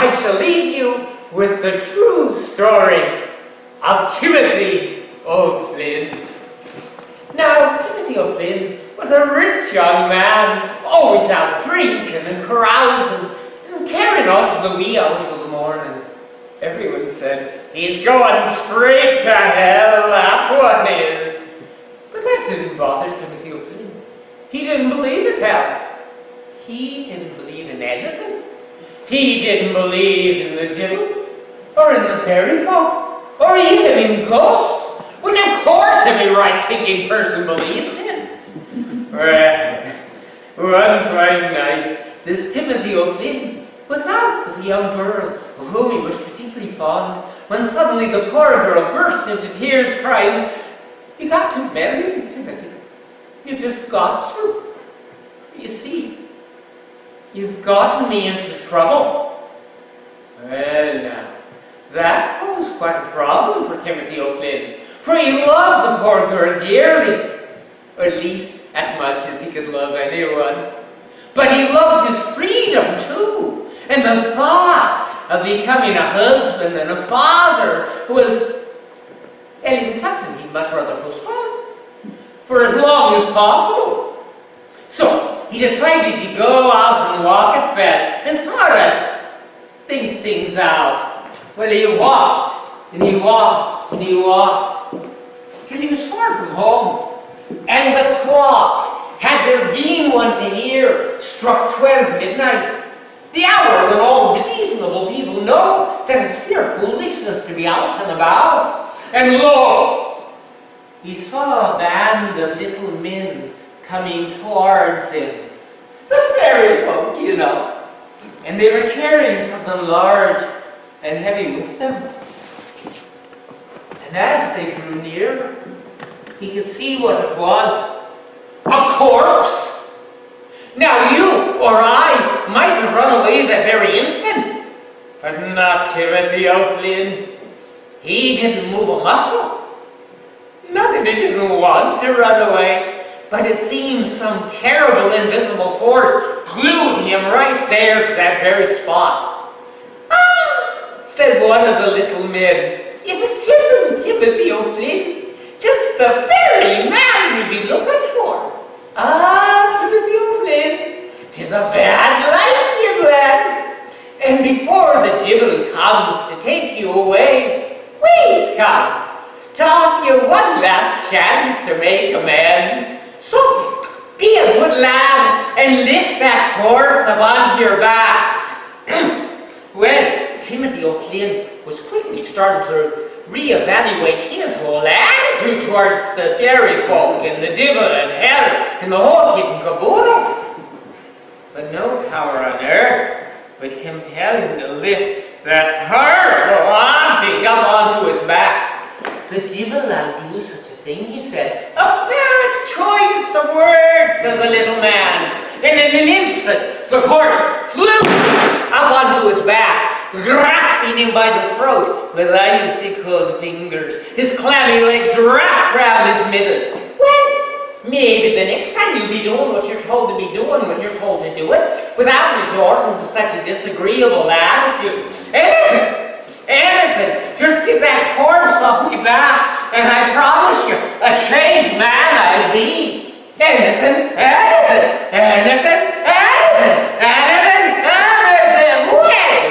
I shall leave you with the true story of Timothy O'Flynn. Now, Timothy O'Flynn was a rich young man, always out drinking and carousing and carrying on to the wee hours of the morning. Everyone said, he's going straight to hell, that one is. But that didn't bother Timothy O'Flynn. He didn't believe in hell. He didn't believe in anything. He didn't believe in the devil, or in the fairy folk, or even in ghosts, which of course every right-thinking person believes in. Well, one fine night, this Timothy O'Flynn was out with a young girl of whom he was particularly fond, when suddenly the poor girl burst into tears, crying, "You got to marry me, Timothy. You just got to. You see, you've gotten me into trouble." Well now, that posed quite a problem for Timothy O'Flynn, for he loved the poor girl dearly, or at least as much as he could love anyone. But he loved his freedom too, and the thought of becoming a husband and a father was something he much rather postpone for as long as possible. So he decided to go out and walk his bed and sort of think things out. Well, he walked, and he walked, and he walked, till he was far from home. And the clock, had there been one to hear, struck 12 midnight. The hour when all reasonable people know that it's pure foolishness to be out and about. And lo, he saw a band of little men coming towards him. The fairy folk, you know. And they were carrying something large and heavy with them. And as they drew near, he could see what it was. A corpse! Now you or I might have run away that very instant. But not Timothy O'Flynn. He didn't move a muscle. Not that he didn't want to run away, but it seemed some terrible invisible force glued him right there to that very spot. "Ah," said one of the little men, "if it isn't Timothy O'Flynn, just the very man we'd be looking for. Ah, Timothy O'Flynn, 'tis a bad life, you lad. And before the devil comes to take you away, we come to offer you one last chance to make amends. So be a good lad and lift that corpse up onto your back." Well, Timothy O'Flynn was quickly starting to reevaluate his whole attitude towards the fairy folk and the devil and hell and the whole kit and caboodle. But no power on earth would compel him to lift that horrible object up onto his back. "The devil will do such a thing," he said. "A bad choice of words," said the little man. And in an instant, the corpse flew up onto his back, grasping him by the throat with icy cold fingers, his clammy legs wrapped round his middle. Well, maybe the next time you'll be doing what you're told to be doing when you're told to do it, without resorting to such a disagreeable attitude. Anything, just get that corpse off me back, and I promise you, a changed man I'll be. Anything, anything, anything, anything, anything, anything. Well,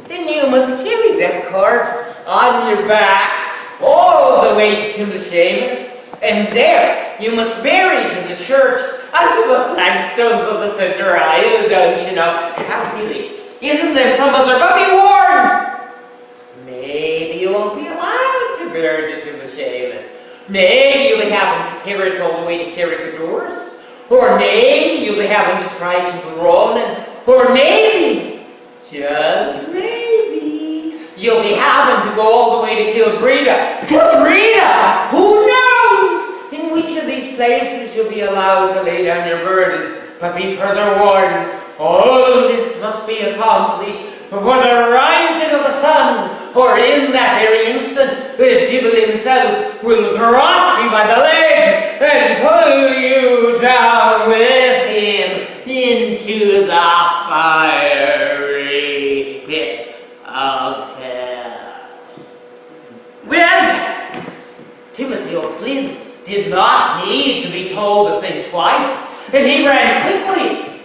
then you must carry that corpse on your back all the way to Timothy, and there you must bury it in the church under the flagstones of the center aisle, don't you know? How really? Isn't there some other? But be warned! Maybe you won't be allowed to bury it in the Seamus. Maybe you'll be having to carry it all the way to Carrickadores. Or maybe you'll be having to try to Ronan. Or maybe, just maybe, you'll be having to go all the way to Kilbreda. Kilbreda! Who knows? In which of these places you'll be allowed to lay down your burden. But be further warned, all this must be accomplished before the rising of the sun, for in that very instant the devil himself will grasp you by the legs and pull you down with him into the fiery pit. of hell. Well, Timothy O'Flynn did not need to be told the thing twice, and he ran quickly.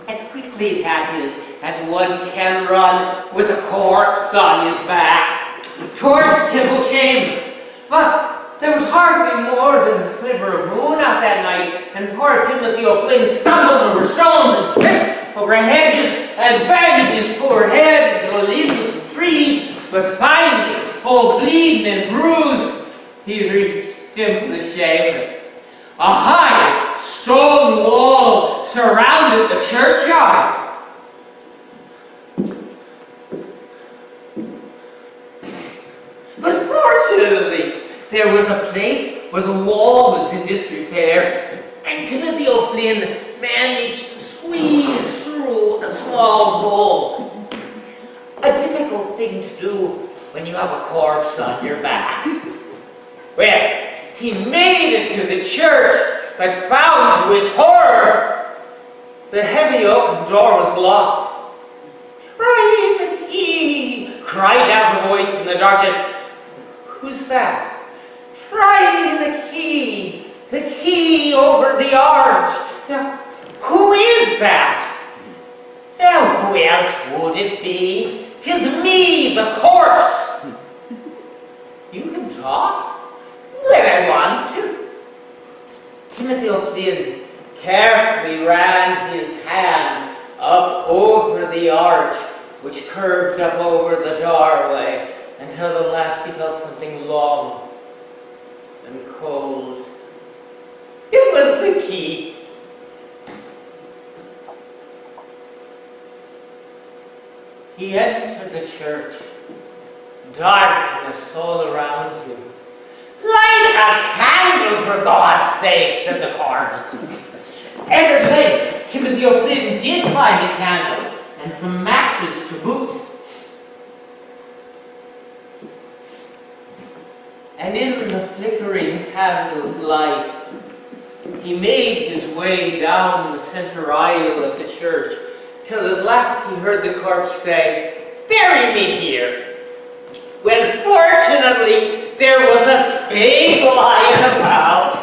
As quickly, that is, as one can run with a corpse on his back, towards Temple Chambers. But there was hardly more than a sliver of moon out that night, and poor Timothy O'Flynn stumbled over stones and tripped over hedges and banged his poor head into the leaves of trees. But finally, all bleeding and bruised, he reached Temple Chambers. A high stone wall surrounded the churchyard. But fortunately, there was a place where the wall was in disrepair, and Timothy O'Flynn managed to squeeze through a small hole. A difficult thing to do when you have a corpse on your back. Well, he made it to the church, but found to his horror, the heavy oaken door was locked. "Try the key!" cried out a voice in the darkness. "Who's that?" "Try the key over the arch." "Now, who is that?" "Now, who else would it be? 'Tis me, the corpse." "You can talk?" "Well, I want to." Timothy O'Flynn carefully ran his hand up over the arch, which curved up over the doorway, until at last he felt something long and cold. It was the key. He entered the church, darkness all around him. "Light a candle, for God's sake," said the corpse. And at length, Timothy O'Flynn did find a candle and some matches to boot. And in the flickering candle's light, he made his way down the center aisle of the church, till at last he heard the corpse say, "Bury me here." Well, fortunately, there was a spade lying about,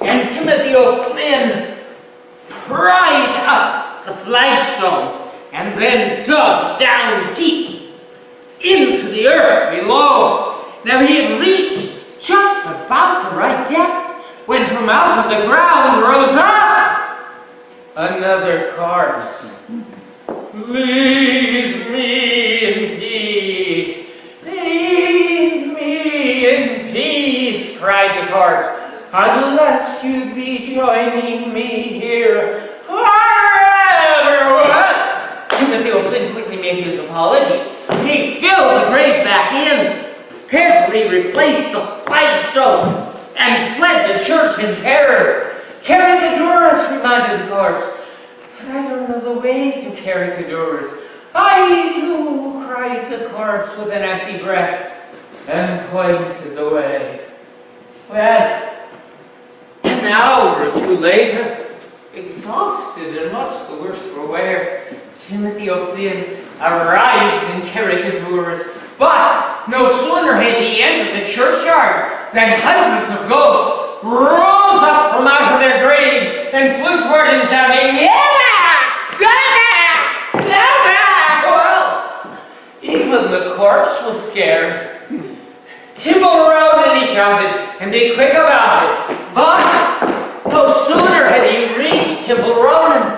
and Timothy O'Flynn pried up the flagstones and then dug down deep into the earth below. Now he had reached just about the right depth when from out of the ground rose up another corpse. "Leave me in peace! Leave me in peace!" cried the corpse. "Unless you be joining me here forever!" What? Timothy O'Flynn quickly made his apologies. He filled the grave back in, carefully replaced the flagstones, and fled the church in terror. "Caricadurus," reminded the corpse. "But I don't know the way to Caricadurus." "I do," cried the corpse with an assy breath, and pointed the way. Well, an hour or two later, exhausted and much the worse for wear, Timothy O'Flynn arrived in Caricadurus. But no sooner had he entered the churchyard than hundreds of ghosts rose up from out of their graves and flew toward him, shouting, "Yabba! Yabba! Yabba!" Well, even the corpse was scared. "Timble round," and he shouted, "and be quick about it." But no sooner had he reached Timble Ronan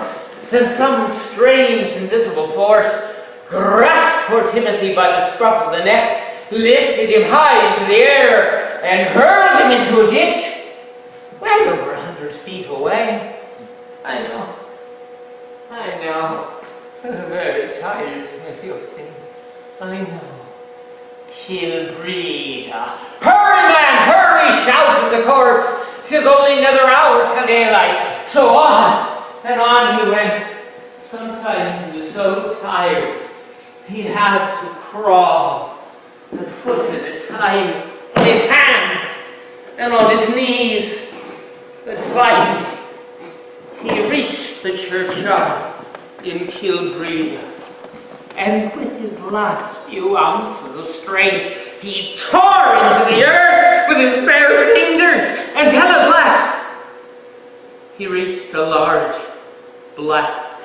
than some strange invisible force grasped poor Timothy by the scruff of the neck, lifted him high into the air, and hurled him into a ditch, well over 100 feet away. I know. So very tired, Timothy O'Flynn. I know. Kilbreda. "Hurry, man, hurry!" shouted the corpse. "'Tis only another hour till daylight." So on and on he went. Sometimes he was so tired he had to crawl, a foot at a time, on his hands and on his knees. But finally, he reached the churchyard in Kilbreda. and with his last few ounces of strength, he tore into the earth with his bare fingers until at last he reached a large black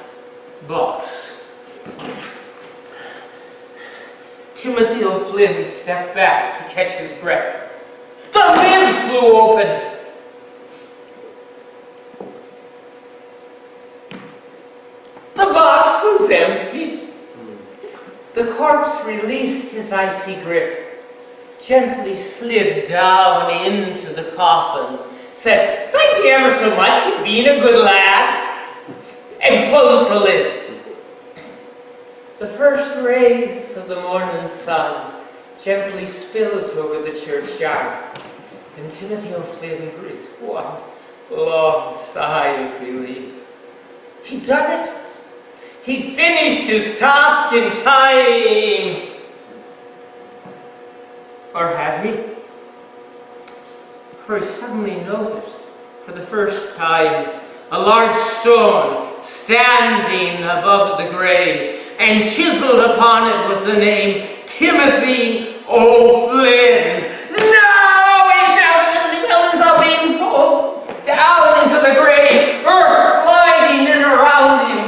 box. Timothy O'Flynn stepped back to catch his breath. The lid flew open. The box was empty. The corpse released his icy grip, gently slid down into the coffin, said, "Thank you ever so much, you've been a good lad," and closed the lid. The first rays of the morning sun gently spilled over the churchyard, and Timothy O'Flynn breathed one long sigh of relief. He'd done it. He'd finished his task in time. Or had he? For he suddenly noticed, for the first time, a large stone standing above the grave, and chiseled upon it was the name Timothy O'Flynn. "No!" he shouted as he felt himself being pulled down into the grave, earth sliding in around him.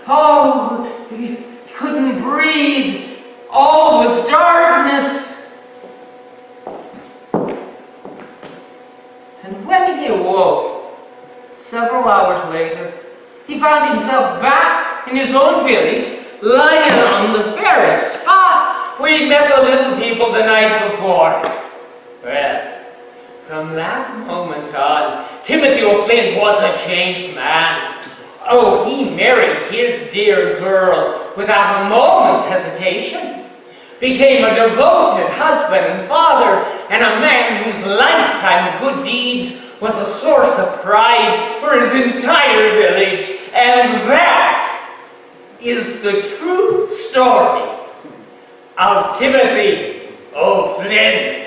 Oh, he couldn't breathe. All was darkness. And when he awoke, several hours later, he found himself back in his own village, Lyon, on the very spot where he met the little people the night before. Well, from that moment on, Timothy O'Flynn was a changed man. Oh, he married his dear girl without a moment's hesitation, became a devoted husband and father, and a man whose lifetime of good deeds was a source of pride for his entire village. And that is the true story of Timothy O'Flynn.